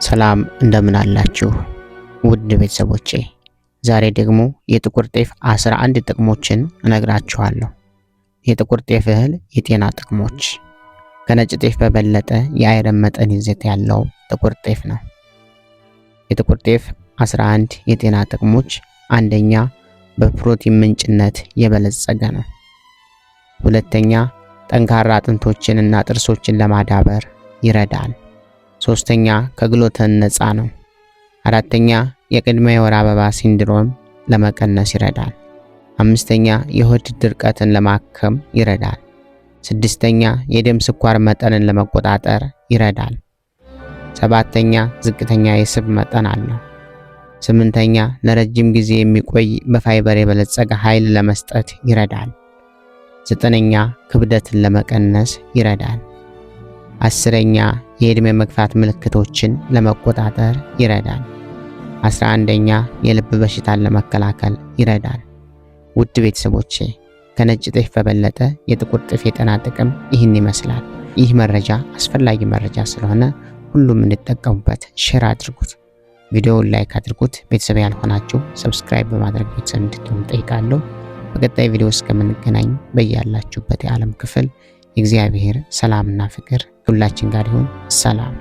ሰላም እንደምን አላችሁ ውድ ቤተሰቦቼ። ዛሬ ደግሞ የጥቁር ጤፍ 11 ጥቅሞችን እነግራችኋለሁ። የጥቁር ጤፍ እህል የጤና ጥቅሞች። ከነጭ ጤፍ በበለጠ የአይረን መጠን ይዘት ያለው ጥቁር ጤፍ ነው። የጥቁር ጤፍ 11 የጤና ጥቅሞች፣ አንደኛ በፕሮቲን ምንጭነት የበለጸገ ነው። ሁለተኛ ጠንካራ አጥንቶችን እና ጥርሶችን ለማዳበር ይረዳል። ሶስተኛ ከግሉተን ነፃ ነው። አራተኛ የቅድመ የወር አበባ ሲንድሮም ለመቀነስ ይረዳል። አምስተኛ የሆድ ድርቀትን ለማከም ይረዳል። ስድስተኛ የደም ስኳር መጠንን ለመቆጣጠር ይረዳል። ሰባተኛ ዝቅተኛ የስብ መጠን አለው። ስምንተኛ ለረጅም ጊዜ የሚቆይ በፋይበር የበለጸገ ኃይል ለመስጠት ይረዳል። ዘጠነኛ ክብደትን ለመቀነስ ይረዳል። አስረኛ የዕድሜ መግፋት ምልክቶችን ለመቆጣጠር ይረዳል። 11ኛ የልብ በሽታን ለመከላከል ይረዳል። ውድ ቤተሰቦቼ ከነጭ ጤፍ በበለጠ የጥቁር ጤፍ የጤና ጥቅም ይህን ይመስላል። ይህ መረጃ አስፈላጊ መረጃ ስለሆነ ሁሉም እንድትጠቀሙበት ሼር አድርጉት። ቪዲዮውን ላይክ አድርጉት። ቤተሰብ ያልሆናችሁ ሰብስክራይብ በማድረግ ቤተሰብ እንድትሆኑ ጠይቃለሁ። በቀጣይ ቪዲዮ እስከምንገናኝ በያላችሁበት የዓለም ክፍል የእግዚአብሔር ሰላምና ፍቅር ሁላችን ጋር ይሁን። ሰላም